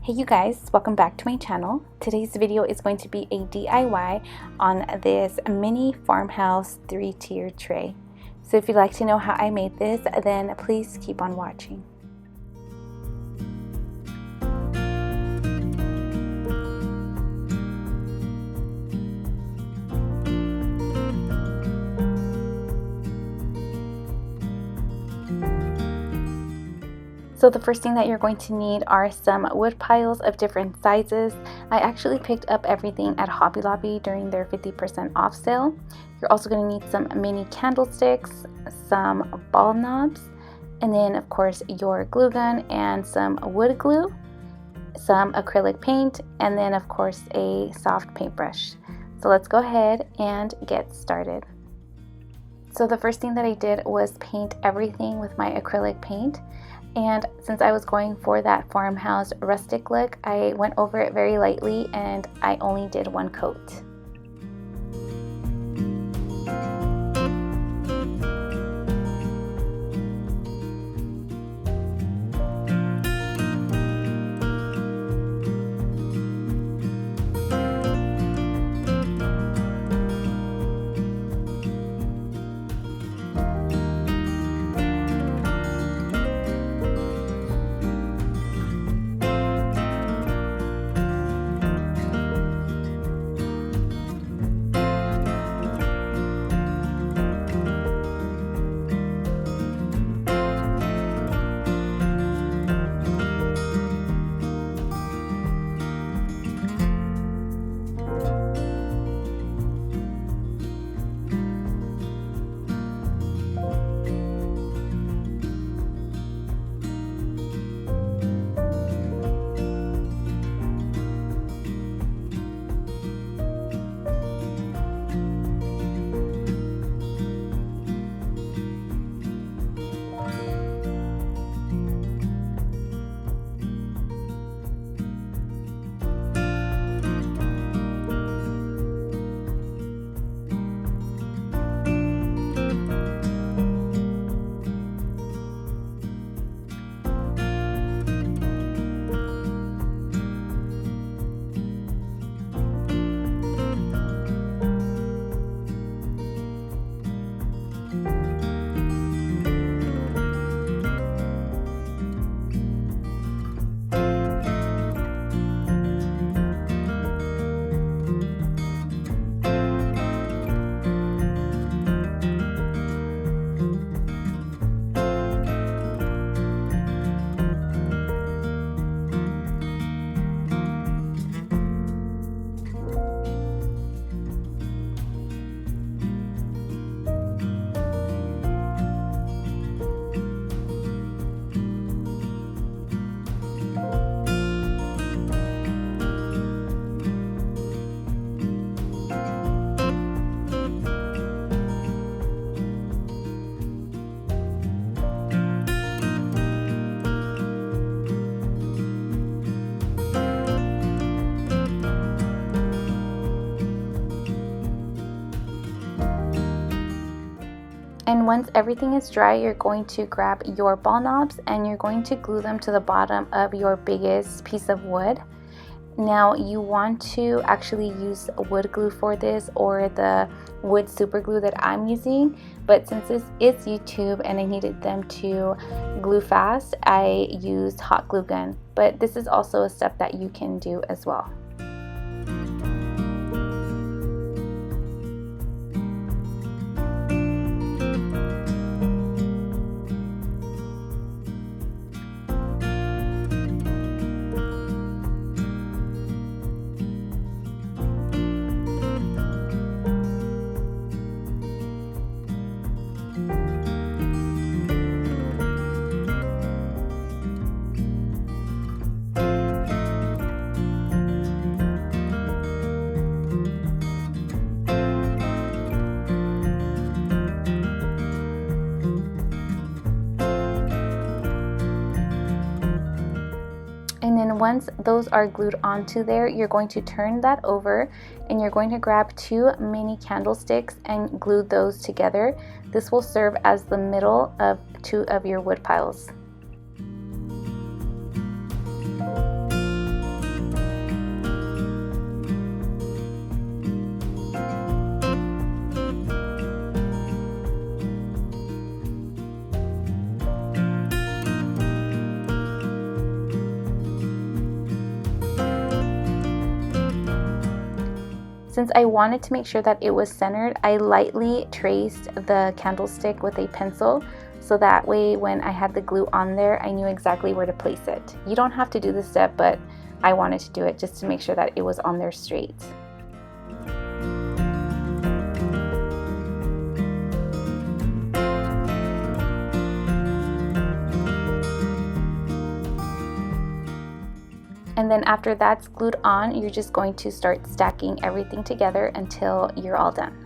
Hey you guys, welcome back to my channel. Today's video is going to be a DIY on this mini farmhouse 3-tier tray. So if you'd like to know how I made this, then please keep on watching. So the first thing that you're going to need are some wood piles of different sizes. I actually picked up everything at Hobby Lobby during their 50% off sale. You're also going to need some mini candlesticks, some ball knobs, and then of course your glue gun and some wood glue, some acrylic paint, and then of course a soft paintbrush. So let's go ahead and get started. So the first thing that I did was paint everything with my acrylic paint. And since I was going for that farmhouse rustic look, I went over it very lightly and I only did one coat. And once everything is dry, you're going to grab your ball knobs and you're going to glue them to the bottom of your biggest piece of wood. Now you want to actually use wood glue for this or the wood super glue that I'm using, but since this is YouTube and I needed them to glue fast, I used hot glue gun. But this is also a step that you can do as well. And then once those are glued onto there, you're going to turn that over and you're going to grab 2 mini candlesticks and glue those together. This will serve as the middle of 2 of your wood piles. Since I wanted to make sure that it was centered, I lightly traced the candlestick with a pencil, so that way when I had the glue on there, I knew exactly where to place it. You don't have to do this step, but I wanted to do it just to make sure that it was on there straight. And then after that's glued on, you're just going to start stacking everything together until you're all done.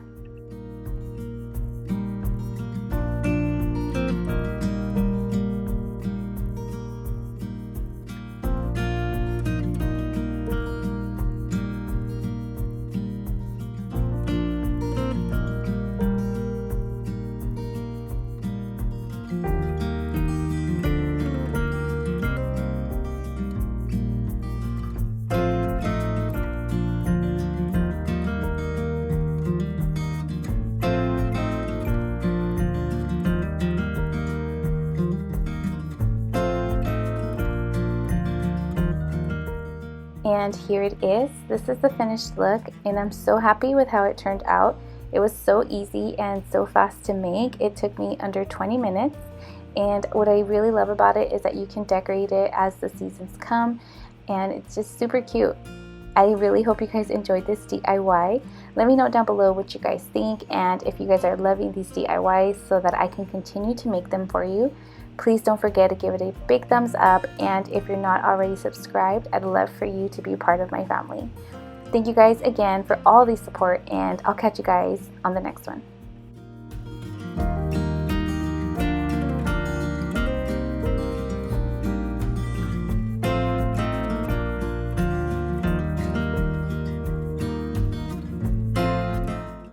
And here it is. This is the finished look, and I'm so happy with how it turned out. It was so easy and so fast to make. It took me under 20 minutes. And what I really love about it is that you can decorate it as the seasons come, and it's just super cute. I really hope you guys enjoyed this DIY. Let me know down below what you guys think, and if you guys are loving these DIYs so that I can continue to make them for you. Please don't forget to give it a big thumbs up, and if you're not already subscribed, I'd love for you to be part of my family. Thank you guys again for all the support, and I'll catch you guys on the next one.